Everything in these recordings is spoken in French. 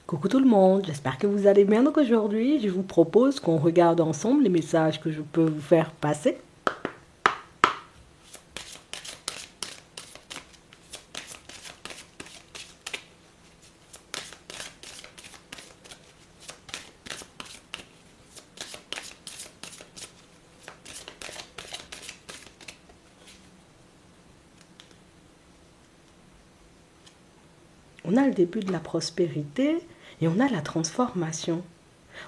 Coucou tout le monde, j'espère que vous allez bien. Donc aujourd'hui, je vous propose qu'on regarde ensemble les messages que je peux vous faire passer. On a le début de la prospérité et on a la transformation.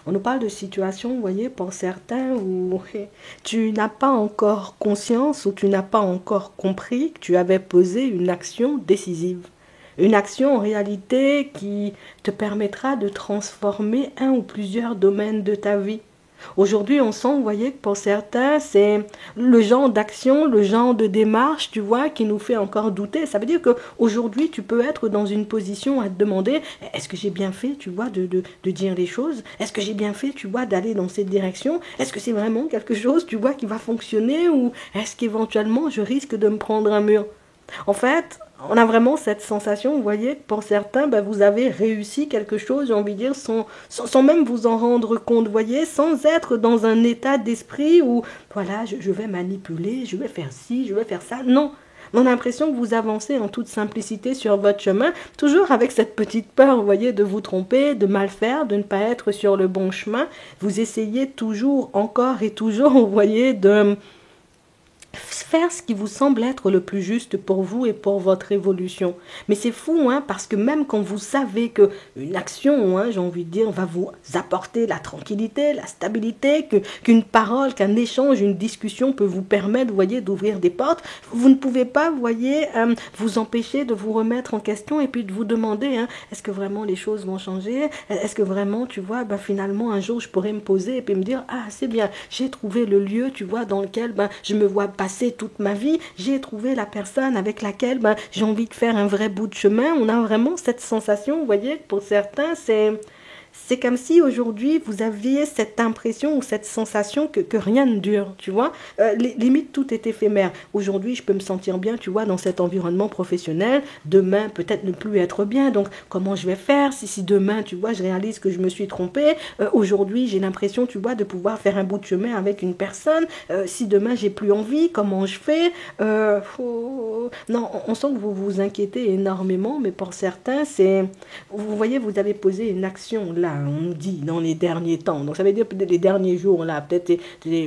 On nous parle de situations, vous voyez, pour certains où tu n'as pas encore conscience ou tu n'as pas encore compris que tu avais posé une action décisive. Une action en réalité qui te permettra de transformer un ou plusieurs domaines de ta vie. Aujourd'hui, on sent, vous voyez, que pour certains, c'est le genre d'action, le genre de démarche, tu vois, qui nous fait encore douter. Ça veut dire qu'aujourd'hui, tu peux être dans une position à te demander, est-ce que j'ai bien fait, tu vois, de dire les choses? Est-ce que j'ai bien fait, tu vois, d'aller dans cette direction? Est-ce que c'est vraiment quelque chose, tu vois, qui va fonctionner? Ou est-ce qu'éventuellement, je risque de me prendre un mur? En fait, on a vraiment cette sensation, vous voyez, que pour certains, ben, vous avez réussi quelque chose, j'ai envie de dire, sans même vous en rendre compte, vous voyez, sans être dans un état d'esprit où, voilà, je vais manipuler, je vais faire ci, je vais faire ça. Non, on a l'impression que vous avancez en toute simplicité sur votre chemin, toujours avec cette petite peur, vous voyez, de vous tromper, de mal faire, de ne pas être sur le bon chemin. Vous essayez toujours, encore et toujours, vous voyez, de faire ce qui vous semble être le plus juste pour vous et pour votre évolution. Mais c'est fou, hein, parce que même quand vous savez qu'une action, hein, j'ai envie de dire, va vous apporter la tranquillité, la stabilité, qu'une parole, qu'un échange, une discussion peut vous permettre, vous voyez, d'ouvrir des portes, vous ne pouvez pas, vous voyez, vous empêcher de vous remettre en question et puis de vous demander, hein, est-ce que vraiment les choses vont changer? Est-ce que vraiment, tu vois, ben, finalement, un jour, je pourrais me poser et puis me dire, ah, c'est bien, j'ai trouvé le lieu, tu vois, dans lequel ben, je me vois passer toute ma vie, j'ai trouvé la personne avec laquelle ben, j'ai envie de faire un vrai bout de chemin. On a vraiment cette sensation, vous voyez, pour certains, c'est comme si aujourd'hui vous aviez cette impression ou cette sensation que rien ne dure, tu vois. Limite tout est éphémère. Aujourd'hui je peux me sentir bien, tu vois, dans cet environnement professionnel. Demain peut-être ne plus être bien. Donc comment je vais faire si demain, tu vois, je réalise que je me suis trompée. Aujourd'hui j'ai l'impression, tu vois, de pouvoir faire un bout de chemin avec une personne. Si demain j'ai plus envie, comment je fais? Non, on sent que vous vous inquiétez énormément, mais pour certains c'est, vous voyez, vous avez posé une action là, on nous dit, dans les derniers temps. Donc, ça veut dire peut-être les derniers jours, là, peut-être,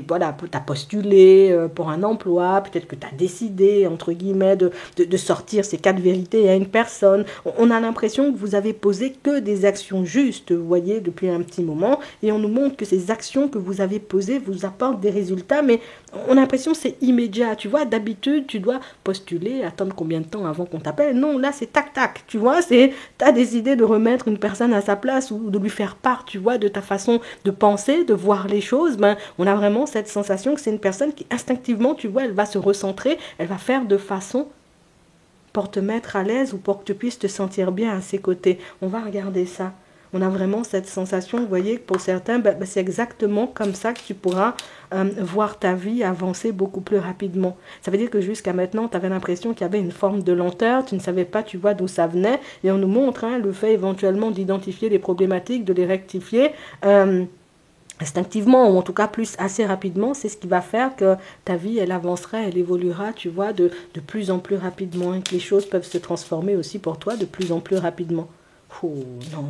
voilà, tu as postulé pour un emploi, peut-être que tu as décidé, entre guillemets, de sortir ces 4 vérités à une personne. On a l'impression que vous avez posé que des actions justes, vous voyez, depuis un petit moment, et on nous montre que ces actions que vous avez posées vous apportent des résultats, mais on a l'impression que c'est immédiat. Tu vois, d'habitude, tu dois postuler, attendre combien de temps avant qu'on t'appelle. Non, là, c'est tac-tac, tu vois, tu as décidé de remettre une personne à sa place ou de lui faire part, tu vois, de ta façon de penser, de voir les choses. Ben, on a vraiment cette sensation que c'est une personne qui, instinctivement, tu vois, elle va se recentrer, elle va faire de façon pour te mettre à l'aise ou pour que tu puisses te sentir bien à ses côtés. On va regarder ça. On a vraiment cette sensation, vous voyez, que pour certains, c'est exactement comme ça que tu pourras voir ta vie avancer beaucoup plus rapidement. Ça veut dire que jusqu'à maintenant, tu avais l'impression qu'il y avait une forme de lenteur, tu ne savais pas, tu vois, d'où ça venait, et on nous montre le fait éventuellement d'identifier les problématiques, de les rectifier instinctivement, ou en tout cas plus assez rapidement, c'est ce qui va faire que ta vie, elle avancera, elle évoluera, tu vois, de plus en plus rapidement, et que les choses peuvent se transformer aussi pour toi de plus en plus rapidement. Oh non,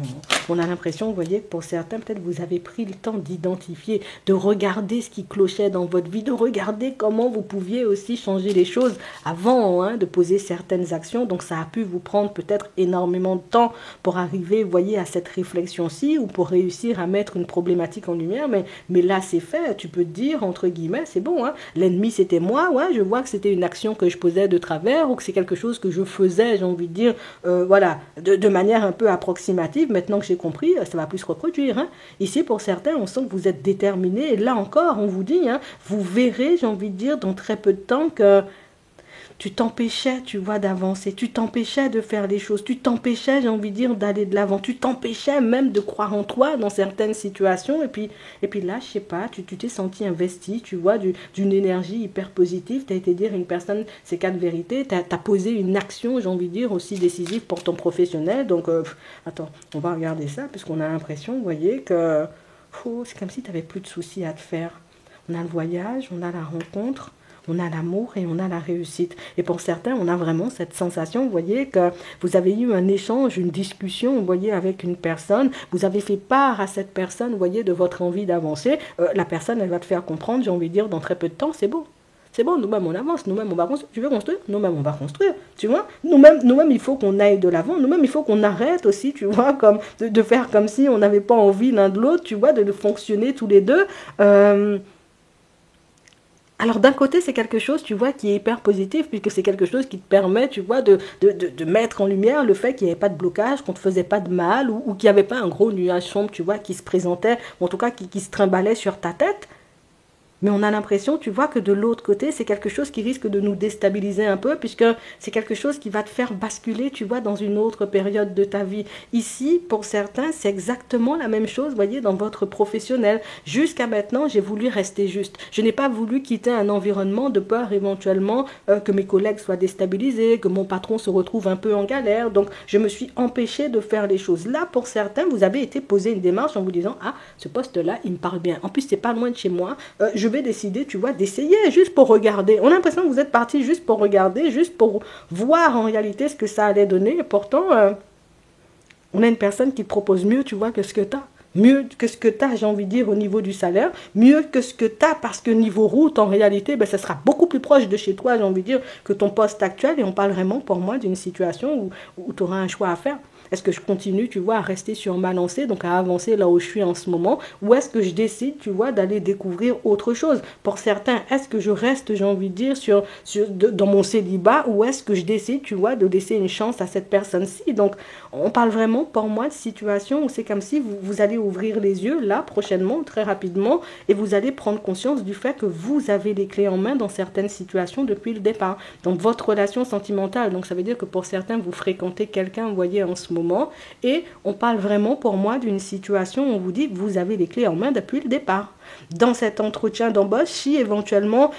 on a l'impression, vous voyez, que pour certains, peut-être vous avez pris le temps d'identifier, de regarder ce qui clochait dans votre vie, de regarder comment vous pouviez aussi changer les choses avant de poser certaines actions. Donc ça a pu vous prendre peut-être énormément de temps pour arriver, vous voyez, à cette réflexion-ci ou pour réussir à mettre une problématique en lumière. Mais là, c'est fait, tu peux te dire, entre guillemets, c'est bon, l'ennemi c'était moi, je vois que c'était une action que je posais de travers ou que c'est quelque chose que je faisais, j'ai envie de dire, voilà, de manière un peu approximative. Maintenant que j'ai compris, ça va plus se reproduire. Ici, pour certains, on sent que vous êtes déterminés. Et là encore, on vous dit, vous verrez, j'ai envie de dire, dans très peu de temps que tu t'empêchais, tu vois, d'avancer, tu t'empêchais de faire les choses, tu t'empêchais, j'ai envie de dire, d'aller de l'avant, tu t'empêchais même de croire en toi dans certaines situations, et puis là, je sais pas, tu t'es senti investi, tu vois, d'une énergie hyper positive, tu as été dire à une personne ces quatre vérités, tu as posé une action, j'ai envie de dire, aussi décisive pour ton professionnel, donc, attends, on va regarder ça, parce qu'on a l'impression, vous voyez, que c'est comme si tu n'avais plus de soucis à te faire. On a le voyage, on a la rencontre, on a l'amour et on a la réussite. Et pour certains, on a vraiment cette sensation, vous voyez, que vous avez eu un échange, une discussion, vous voyez, avec une personne, vous avez fait part à cette personne, vous voyez, de votre envie d'avancer. La personne, elle va te faire comprendre, j'ai envie de dire, dans très peu de temps, c'est bon. C'est bon, nous-mêmes on avance, nous-mêmes on va construire. Tu veux construire? Nous-mêmes on va construire. Tu vois? Nous-mêmes il faut qu'on aille de l'avant. Nous-mêmes il faut qu'on arrête aussi, tu vois, comme de faire comme si on n'avait pas envie l'un de l'autre, tu vois, de fonctionner tous les deux. Alors d'un côté, c'est quelque chose, tu vois, qui est hyper positif, puisque c'est quelque chose qui te permet, tu vois, de mettre en lumière le fait qu'il n'y avait pas de blocage, qu'on ne te faisait pas de mal, ou qu'il n'y avait pas un gros nuage sombre, tu vois, qui se présentait, ou en tout cas qui se trimballait sur ta tête. Mais on a l'impression, tu vois, que de l'autre côté, c'est quelque chose qui risque de nous déstabiliser un peu, puisque c'est quelque chose qui va te faire basculer, tu vois, dans une autre période de ta vie. Ici, pour certains, c'est exactement la même chose, voyez, dans votre professionnel. Jusqu'à maintenant, j'ai voulu rester juste. Je n'ai pas voulu quitter un environnement de peur éventuellement que mes collègues soient déstabilisés, que mon patron se retrouve un peu en galère. Donc, je me suis empêchée de faire les choses. Là, pour certains, vous avez été posé une démarche en vous disant, ah, ce poste-là, il me parle bien. En plus, c'est pas loin de chez moi. Je vais décider, tu vois, d'essayer juste pour regarder. On a l'impression que vous êtes parti juste pour regarder, juste pour voir en réalité ce que ça allait donner. Et pourtant, on a une personne qui te propose mieux, tu vois, que ce que tu as. Mieux que ce que tu as, j'ai envie de dire, au niveau du salaire. Mieux que ce que tu as, parce que niveau route, en réalité, ben, ça sera beaucoup plus proche de chez toi, j'ai envie de dire, que ton poste actuel. Et on parle vraiment, pour moi, d'une situation où tu auras un choix à faire. Est-ce que je continue, tu vois, à rester sur ma lancée, donc à avancer là où je suis en ce moment, ou est-ce que je décide, tu vois, d'aller découvrir autre chose? Pour certains, est-ce que je reste, j'ai envie de dire, dans mon célibat, ou est-ce que je décide, tu vois, de laisser une chance à cette personne-ci? Donc, on parle vraiment, pour moi, de situation où c'est comme si vous allez ouvrir les yeux, là, prochainement, très rapidement, et vous allez prendre conscience du fait que vous avez les clés en main dans certaines situations depuis le départ. Dans votre relation sentimentale, donc ça veut dire que pour certains, vous fréquentez quelqu'un, vous voyez, en ce moment, et on parle vraiment pour moi d'une situation où on vous dit que vous avez les clés en main depuis le départ. Dans cet entretien d'embauche, si éventuellement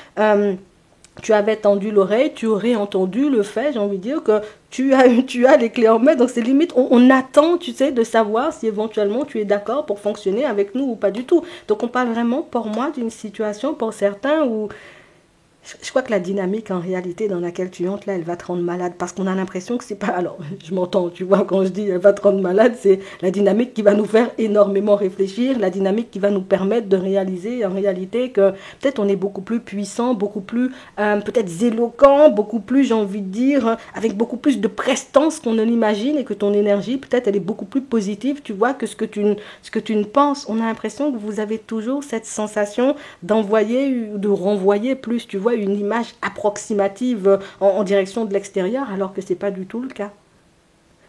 tu avais tendu l'oreille, tu aurais entendu le fait, j'ai envie de dire, que tu as les clés en main, donc c'est limite, on attend, tu sais, de savoir si éventuellement tu es d'accord pour fonctionner avec nous ou pas du tout. Donc on parle vraiment pour moi d'une situation pour certains où je crois que la dynamique en réalité dans laquelle tu entres là, elle va te rendre malade parce qu'on a l'impression que c'est pas... Alors, je m'entends, tu vois, quand je dis elle va te rendre malade, c'est la dynamique qui va nous faire énormément réfléchir, la dynamique qui va nous permettre de réaliser en réalité que peut-être on est beaucoup plus puissant, beaucoup plus peut-être éloquent, beaucoup plus, j'ai envie de dire, avec beaucoup plus de prestance qu'on ne l'imagine et que ton énergie, peut-être, elle est beaucoup plus positive, tu vois, que ce que tu ne penses. On a l'impression que vous avez toujours cette sensation d'envoyer, de renvoyer plus, tu vois, une image approximative en direction de l'extérieur, alors que c'est pas du tout le cas.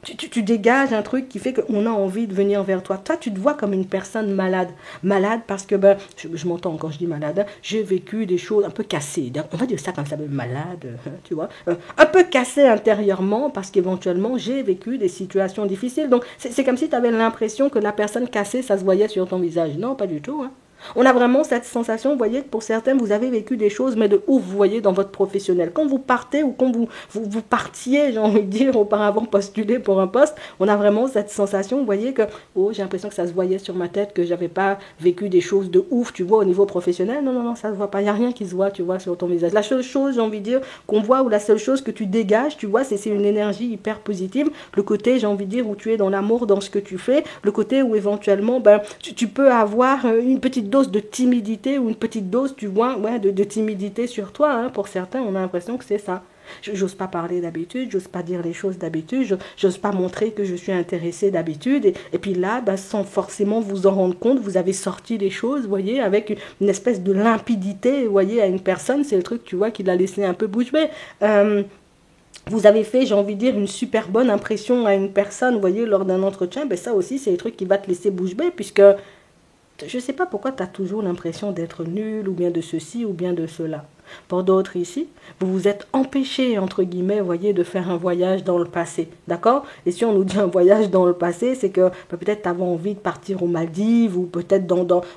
Tu dégages un truc qui fait qu'on a envie de venir vers toi. Toi, tu te vois comme une personne malade. Malade parce que, ben, je m'entends quand je dis malade, hein, j'ai vécu des choses un peu cassées. On va dire ça comme ça, malade, tu vois. Un peu cassé intérieurement parce qu'éventuellement, j'ai vécu des situations difficiles. Donc, c'est comme si tu avais l'impression que la personne cassée, ça se voyait sur ton visage. Non, pas du tout, hein. On a vraiment cette sensation, vous voyez, que pour certains, vous avez vécu des choses, mais de ouf, vous voyez, dans votre professionnel. Quand vous partez ou quand vous partiez, j'ai envie de dire, auparavant postuler pour un poste, on a vraiment cette sensation, vous voyez, que, oh, j'ai l'impression que ça se voyait sur ma tête, que j'avais pas vécu des choses de ouf, tu vois, au niveau professionnel. Non, non, non, ça se voit pas. Il n'y a rien qui se voit, tu vois, sur ton visage. La seule chose, j'ai envie de dire, qu'on voit, ou la seule chose que tu dégages, tu vois, c'est une énergie hyper positive. Le côté, j'ai envie de dire, où tu es dans l'amour, dans ce que tu fais. Le côté où éventuellement, ben, tu peux avoir une petite dose de timidité ou une petite dose, tu vois, ouais, de timidité sur toi. Hein. Pour certains, on a l'impression que c'est ça. J'ose pas parler d'habitude, j'ose pas dire les choses d'habitude, j'ose pas montrer que je suis intéressée d'habitude. Et puis là, bah, sans forcément vous en rendre compte, vous avez sorti les choses, vous voyez, avec une espèce de limpidité, vous voyez, à une personne. C'est le truc, tu vois, qui l'a laissé un peu bouche bée. Vous avez fait, j'ai envie de dire, une super bonne impression à une personne, vous voyez, lors d'un entretien. Ben ça aussi, c'est les trucs qui va te laisser bouche bée, puisque je ne sais pas pourquoi tu as toujours l'impression d'être nul, ou bien de ceci, ou bien de cela. Pour d'autres ici, vous vous êtes empêché, entre guillemets, vous voyez, de faire un voyage dans le passé, d'accord? Et si on nous dit un voyage dans le passé, c'est que peut-être tu avais envie de partir aux Maldives ou peut-être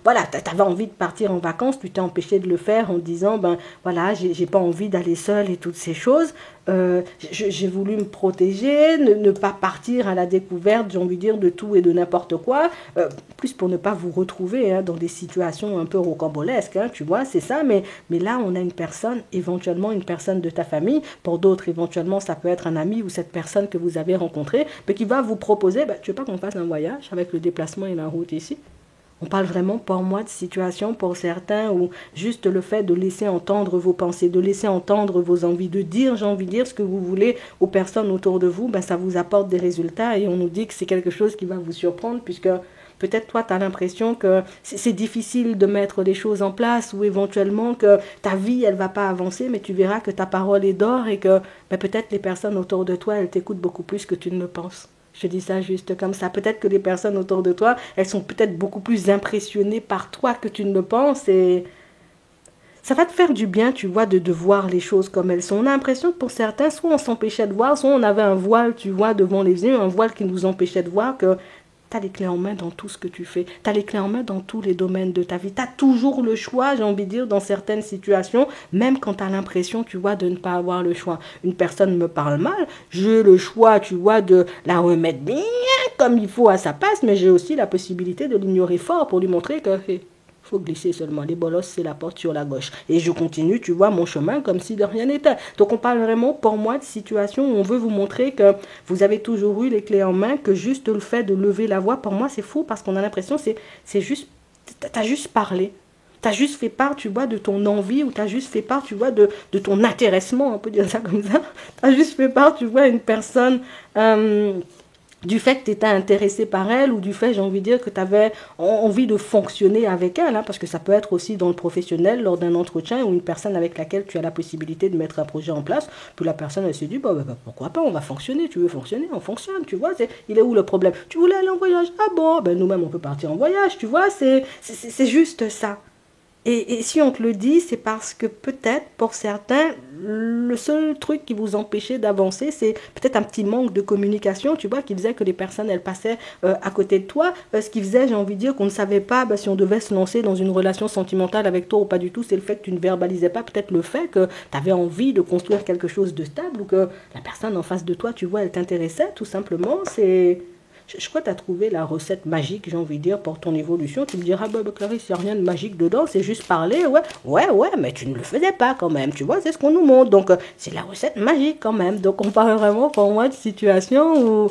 voilà, tu avais envie de partir en vacances, tu t'es empêché de le faire en disant, ben voilà, j'ai pas envie d'aller seul et toutes ces choses. J'ai voulu me protéger, ne pas partir à la découverte, j'ai envie de dire, de tout et de n'importe quoi, plus pour ne pas vous retrouver hein, dans des situations un peu rocambolesques, hein, tu vois, c'est ça, mais là, on a une personne, éventuellement une personne de ta famille, pour d'autres, éventuellement, ça peut être un ami ou cette personne que vous avez rencontrée, mais qui va vous proposer, tu veux pas qu'on fasse un voyage avec le déplacement et la route ici? On parle vraiment pour moi de situation pour certains où juste le fait de laisser entendre vos pensées, de laisser entendre vos envies, de dire, j'ai envie de dire ce que vous voulez aux personnes autour de vous, ça vous apporte des résultats et on nous dit que c'est quelque chose qui va vous surprendre puisque peut-être toi tu as l'impression que c'est difficile de mettre les choses en place ou éventuellement que ta vie elle va pas avancer mais tu verras que ta parole est d'or et que peut-être les personnes autour de toi elles t'écoutent beaucoup plus que tu ne le penses. Je dis ça juste comme ça. Peut-être que les personnes autour de toi, elles sont peut-être beaucoup plus impressionnées par toi que tu ne le penses et ça va te faire du bien, tu vois, de voir les choses comme elles sont. On a l'impression que pour certains, soit on s'empêchait de voir, soit on avait un voile, tu vois, devant les yeux, un voile qui nous empêchait de voir que tu as les clés en main dans tout ce que tu fais. Tu as les clés en main dans tous les domaines de ta vie. Tu as toujours le choix, j'ai envie de dire, dans certaines situations, même quand tu as l'impression, tu vois, de ne pas avoir le choix. Une personne me parle mal, j'ai le choix, tu vois, de la remettre bien comme il faut à sa place, mais j'ai aussi la possibilité de l'ignorer fort pour lui montrer que faut glisser seulement. Les bolosses, c'est la porte sur la gauche. Et je continue, tu vois, mon chemin comme si de rien n'était. Donc, on parle vraiment, pour moi, de situation où on veut vous montrer que vous avez toujours eu les clés en main, que juste le fait de lever la voix, pour moi, c'est fou parce qu'on a l'impression c'est juste, t'as juste parlé. T'as juste fait part, tu vois, de ton envie ou t'as juste fait part, tu vois, de ton intéressement, on peut dire ça comme ça. T'as juste fait part, tu vois, une personne... du fait que tu étais intéressé par elle ou du fait, j'ai envie de dire, que tu avais envie de fonctionner avec elle, hein, parce que ça peut être aussi dans le professionnel, lors d'un entretien ou une personne avec laquelle tu as la possibilité de mettre un projet en place, puis la personne, elle se dit, pourquoi pas, on va fonctionner, tu veux fonctionner, on fonctionne, tu vois, il est où le problème? Tu voulais aller en voyage? Ah bon, nous-mêmes, on peut partir en voyage, tu vois, c'est juste ça. Et si on te le dit, c'est parce que peut-être, pour certains, le seul truc qui vous empêchait d'avancer, c'est peut-être un petit manque de communication, tu vois, qui faisait que les personnes, elles passaient à côté de toi. Ce qui faisait, j'ai envie de dire, qu'on ne savait pas si on devait se lancer dans une relation sentimentale avec toi ou pas du tout. C'est le fait que tu ne verbalisais pas peut-être le fait que tu avais envie de construire quelque chose de stable ou que la personne en face de toi, tu vois, elle t'intéressait, tout simplement. Je crois que tu as trouvé la recette magique, j'ai envie de dire, pour ton évolution. Tu me diras, Clarisse, il n'y a rien de magique dedans, c'est juste parler. Ouais, mais tu ne le faisais pas quand même, tu vois, c'est ce qu'on nous montre. Donc, c'est la recette magique quand même. Donc, on parle vraiment pour moi de situation où...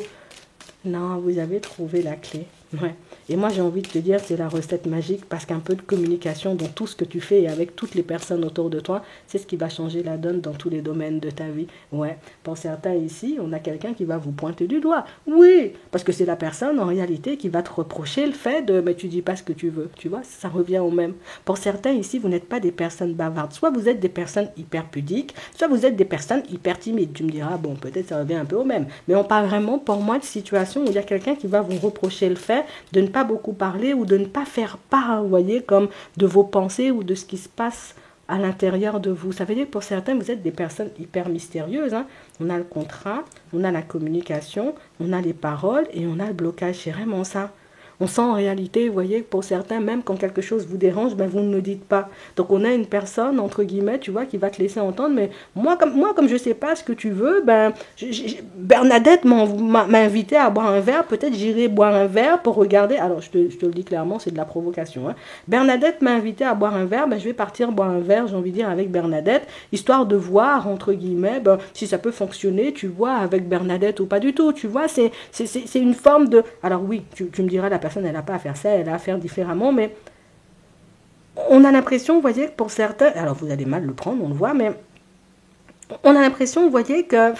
Non, vous avez trouvé la clé. Ouais. Et moi, j'ai envie de te dire, c'est la recette magique parce qu'un peu de communication dans tout ce que tu fais et avec toutes les personnes autour de toi, c'est ce qui va changer la donne dans tous les domaines de ta vie. Ouais. Pour certains ici, on a quelqu'un qui va vous pointer du doigt. Oui, parce que c'est la personne en réalité qui va te reprocher le fait de mais tu dis pas ce que tu veux. Tu vois, ça revient au même. Pour certains ici, vous n'êtes pas des personnes bavardes. Soit vous êtes des personnes hyper pudiques, soit vous êtes des personnes hyper timides. Tu me diras, bon, peut-être ça revient un peu au même. Mais on parle vraiment pour moi de situation où il y a quelqu'un qui va vous reprocher le fait de ne pas beaucoup parler ou de ne pas faire part, vous voyez, comme de vos pensées ou de ce qui se passe à l'intérieur de vous. Ça veut dire que pour certains, vous êtes des personnes hyper mystérieuses. Hein. On a le contrat, on a la communication, on a les paroles et on a le blocage. C'est vraiment ça. On sent en réalité, vous voyez, pour certains, même quand quelque chose vous dérange, vous ne le dites pas. Donc on a une personne, entre guillemets, tu vois, qui va te laisser entendre, mais moi comme je ne sais pas ce que tu veux, Bernadette m'a invité à boire un verre, peut-être j'irai boire un verre pour regarder, alors je te le dis clairement, c'est de la provocation. Hein. Bernadette m'a invité à boire un verre, je vais partir boire un verre, j'ai envie de dire, avec Bernadette, histoire de voir, entre guillemets, si ça peut fonctionner, tu vois, avec Bernadette ou pas du tout, tu vois, c'est une forme de... Alors oui, tu me diras, la personne, elle n'a pas à faire ça, elle a à faire différemment, mais on a l'impression, vous voyez, pour certains, alors vous allez mal le prendre, on le voit, mais on a l'impression, vous voyez, que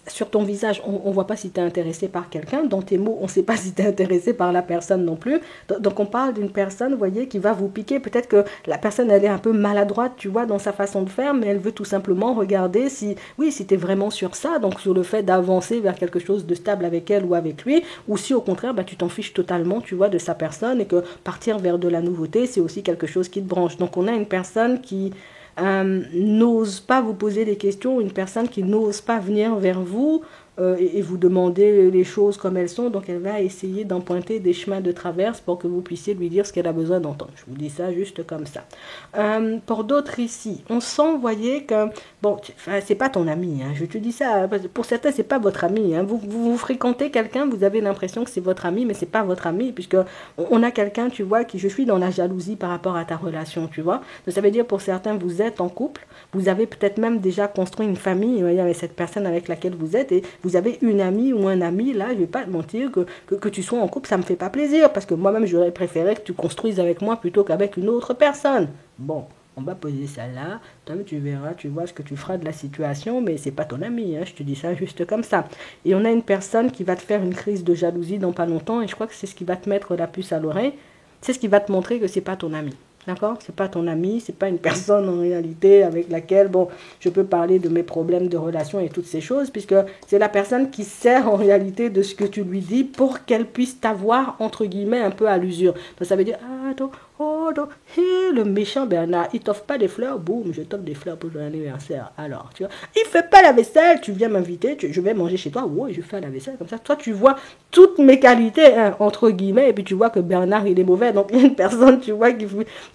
sur ton visage, on ne voit pas si tu es intéressé par quelqu'un. Dans tes mots, on ne sait pas si tu es intéressé par la personne non plus. Donc, on parle d'une personne, vous voyez, qui va vous piquer. Peut-être que la personne, elle est un peu maladroite, tu vois, dans sa façon de faire, mais elle veut tout simplement regarder si tu es vraiment sur ça, donc sur le fait d'avancer vers quelque chose de stable avec elle ou avec lui, ou si au contraire, tu t'en fiches totalement, tu vois, de sa personne et que partir vers de la nouveauté, c'est aussi quelque chose qui te branche. Donc, on a une personne qui n'ose pas vous poser des questions, une personne qui n'ose pas venir vers vous et vous demander les choses comme elles sont. Donc elle va essayer d'emprunter des chemins de traverse pour que vous puissiez lui dire ce qu'elle a besoin d'entendre. Je vous dis ça juste comme ça. Pour d'autres ici, on sent, vous voyez, que, bon, c'est pas ton ami, hein, je te dis ça, pour certains, c'est pas votre ami. Hein, vous fréquentez quelqu'un, vous avez l'impression que c'est votre ami, mais c'est pas votre ami, puisque on a quelqu'un, tu vois, qui, je suis dans la jalousie par rapport à ta relation, tu vois. Donc ça veut dire, pour certains, vous êtes en couple, vous avez peut-être même déjà construit une famille, voyez, avec cette personne avec laquelle vous êtes, et vous avez une amie ou un ami, là, je vais pas te mentir, que tu sois en couple, ça me fait pas plaisir, parce que moi-même, j'aurais préféré que tu construises avec moi plutôt qu'avec une autre personne. Bon, on va poser ça là, toi tu verras, tu vois ce que tu feras de la situation, mais c'est pas ton ami, hein, je te dis ça juste comme ça. Et on a une personne qui va te faire une crise de jalousie dans pas longtemps, et je crois que c'est ce qui va te mettre la puce à l'oreille, c'est ce qui va te montrer que c'est pas ton ami. D'accord? C'est pas ton ami, c'est pas une personne en réalité avec laquelle, bon, je peux parler de mes problèmes de relation et toutes ces choses, puisque c'est la personne qui sert en réalité de ce que tu lui dis pour qu'elle puisse t'avoir, entre guillemets, un peu à l'usure. Donc ça veut dire, ah, attends, oh, non, hé, le méchant Bernard, il t'offre pas des fleurs, boum, je t'offre des fleurs pour ton anniversaire. Alors, tu vois, il fait pas la vaisselle, tu viens m'inviter, je vais manger chez toi, ouais, je fais la vaisselle, comme ça. Toi, tu vois toutes mes qualités, hein, entre guillemets, et puis tu vois que Bernard, il est mauvais. Donc, il y a une personne, tu vois,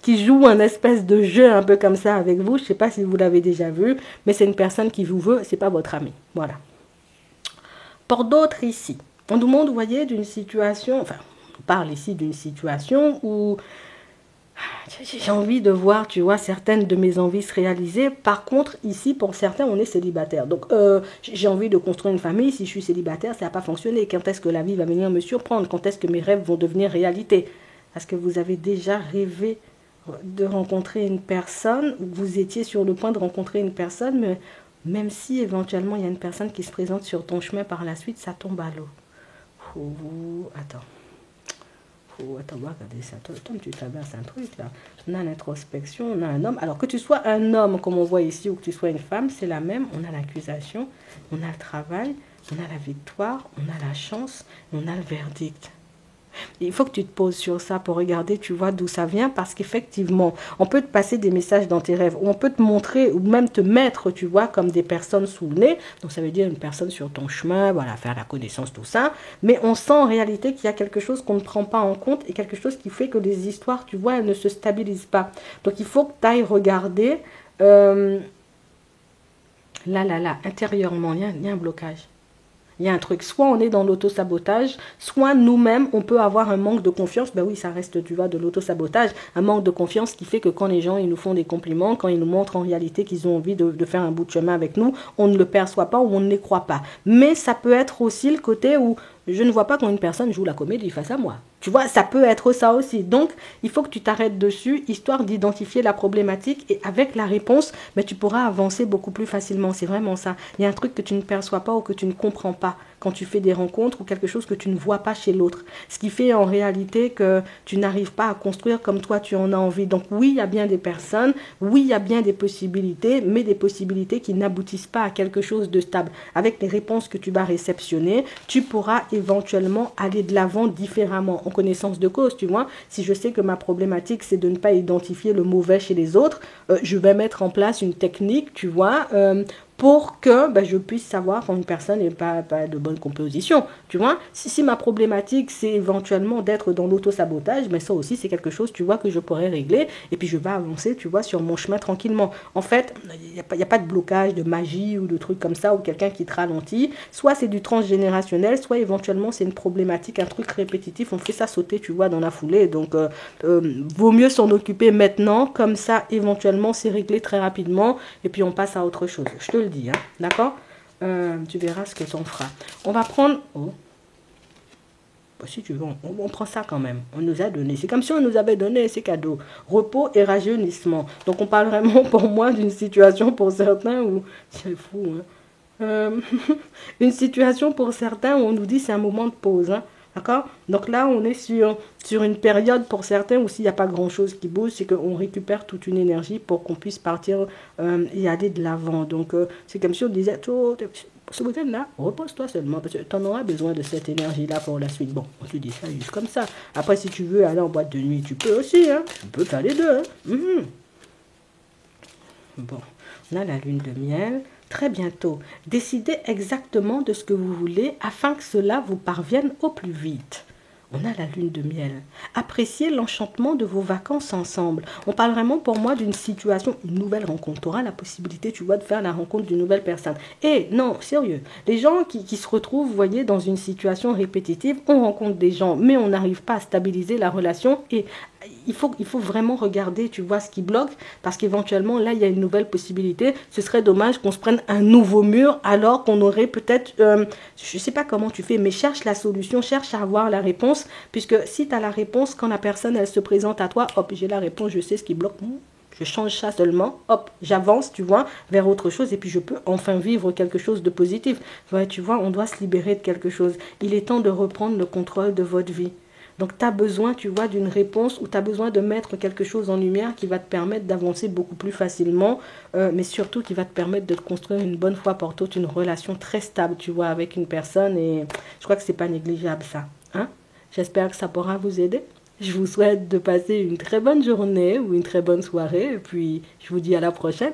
qui joue un espèce de jeu un peu comme ça avec vous. Je sais pas si vous l'avez déjà vu, mais c'est une personne qui vous veut, c'est pas votre ami. Voilà. Pour d'autres ici, on nous demande, vous voyez, d'une situation, enfin, on parle ici d'une situation où j'ai envie de voir, tu vois, certaines de mes envies se réaliser. Par contre, ici, pour certains, on est célibataire. Donc, j'ai envie de construire une famille. Si je suis célibataire, ça n'a pas fonctionné. Quand est-ce que la vie va venir me surprendre? Quand est-ce que mes rêves vont devenir réalité? Est-ce que vous avez déjà rêvé de rencontrer une personne? Vous étiez sur le point de rencontrer une personne, mais même si éventuellement il y a une personne qui se présente sur ton chemin par la suite, ça tombe à l'eau. Attends. Attends, on va regarder ça. Tom, tu traverses un truc là. On a l'introspection, on a un homme. Alors que tu sois un homme, comme on voit ici, ou que tu sois une femme, c'est la même. On a l'accusation, on a le travail, on a la victoire, on a la chance, on a le verdict. Il faut que tu te poses sur ça pour regarder, tu vois, d'où ça vient, parce qu'effectivement, on peut te passer des messages dans tes rêves, ou on peut te montrer, ou même te mettre, tu vois, comme des personnes sous le nez. Donc, ça veut dire une personne sur ton chemin, voilà, faire la connaissance, tout ça. Mais on sent en réalité qu'il y a quelque chose qu'on ne prend pas en compte et quelque chose qui fait que les histoires, tu vois, elles ne se stabilisent pas. Donc, il faut que tu ailles regarder, intérieurement, il y a un blocage. Il y a un truc, soit on est dans l'auto-sabotage, soit nous-mêmes, on peut avoir un manque de confiance. Ben oui, ça reste, tu vois, de l'auto-sabotage. Un manque de confiance qui fait que quand les gens, ils nous font des compliments, quand ils nous montrent en réalité qu'ils ont envie de faire un bout de chemin avec nous, on ne le perçoit pas ou on ne les croit pas. Mais ça peut être aussi le côté où je ne vois pas quand une personne joue la comédie face à moi. Tu vois, ça peut être ça aussi. Donc, il faut que tu t'arrêtes dessus, histoire d'identifier la problématique. Et avec la réponse, ben, tu pourras avancer beaucoup plus facilement. C'est vraiment ça. Il y a un truc que tu ne perçois pas ou que tu ne comprends pas quand tu fais des rencontres ou quelque chose que tu ne vois pas chez l'autre. Ce qui fait en réalité que tu n'arrives pas à construire comme toi tu en as envie. Donc oui, il y a bien des personnes, oui, il y a bien des possibilités, mais des possibilités qui n'aboutissent pas à quelque chose de stable. Avec les réponses que tu vas réceptionner, tu pourras éventuellement aller de l'avant différemment, en connaissance de cause, tu vois. Si je sais que ma problématique, c'est de ne pas identifier le mauvais chez les autres, je vais mettre en place une technique, tu vois, pour que je puisse savoir quand une personne n'est pas de bonne composition, tu vois. Si ma problématique, c'est éventuellement d'être dans l'auto-sabotage, mais ça aussi, c'est quelque chose, tu vois, que je pourrais régler, et puis je vais avancer, tu vois, sur mon chemin tranquillement. En fait, il n'y a pas de blocage, de magie ou de trucs comme ça, ou quelqu'un qui te ralentit. Soit c'est du transgénérationnel, soit éventuellement c'est une problématique, un truc répétitif, on fait ça sauter, tu vois, dans la foulée. Donc, vaut mieux s'en occuper maintenant, comme ça, éventuellement, c'est réglé très rapidement, et puis on passe à autre chose. Je te le dis, hein, d'accord? Tu verras ce que t'en feras. On va prendre... Oh. Bah, si tu veux, on prend ça quand même. On nous a donné. C'est comme si on nous avait donné ces cadeaux. Repos et rajeunissement. Donc, on parle vraiment pour moi d'une situation pour certains où... C'est fou, hein. Une situation pour certains où on nous dit c'est un moment de pause, hein. D'accord? Donc là, on est sur une période pour certains où s'il n'y a pas grand-chose qui bouge, c'est qu'on récupère toute une énergie pour qu'on puisse partir et aller de l'avant. Donc, c'est comme si on disait, ce week-end-là, repose-toi seulement, parce que tu en auras besoin de cette énergie-là pour la suite. Bon, on te dit ça juste comme ça. Après, si tu veux aller en boîte de nuit, tu peux aussi, hein. Tu peux faire les deux, hein. Bon, on a la lune de miel. Très bientôt, décidez exactement de ce que vous voulez afin que cela vous parvienne au plus vite. On a la lune de miel. Appréciez l'enchantement de vos vacances ensemble. On parle vraiment pour moi d'une situation, une nouvelle rencontre. Tu auras la possibilité, tu vois, de faire la rencontre d'une nouvelle personne. Et non, sérieux, les gens qui se retrouvent, vous voyez, dans une situation répétitive, on rencontre des gens, mais on n'arrive pas à stabiliser la relation et il faut vraiment regarder, tu vois, ce qui bloque, parce qu'éventuellement, là, il y a une nouvelle possibilité. Ce serait dommage qu'on se prenne un nouveau mur, alors qu'on aurait peut-être, je ne sais pas comment tu fais, mais cherche la solution, cherche à avoir la réponse, puisque si tu as la réponse, quand la personne, elle se présente à toi, hop, j'ai la réponse, je sais ce qui bloque, je change ça seulement, hop, j'avance, tu vois, vers autre chose, et puis je peux enfin vivre quelque chose de positif. Ouais, tu vois, on doit se libérer de quelque chose. Il est temps de reprendre le contrôle de votre vie. Donc, tu as besoin, tu vois, d'une réponse ou tu as besoin de mettre quelque chose en lumière qui va te permettre d'avancer beaucoup plus facilement, mais surtout qui va te permettre de te construire une bonne fois pour toutes, une relation très stable, tu vois, avec une personne. Et je crois que c'est pas négligeable, ça. Hein? J'espère que ça pourra vous aider. Je vous souhaite de passer une très bonne journée ou une très bonne soirée. Et puis, je vous dis à la prochaine.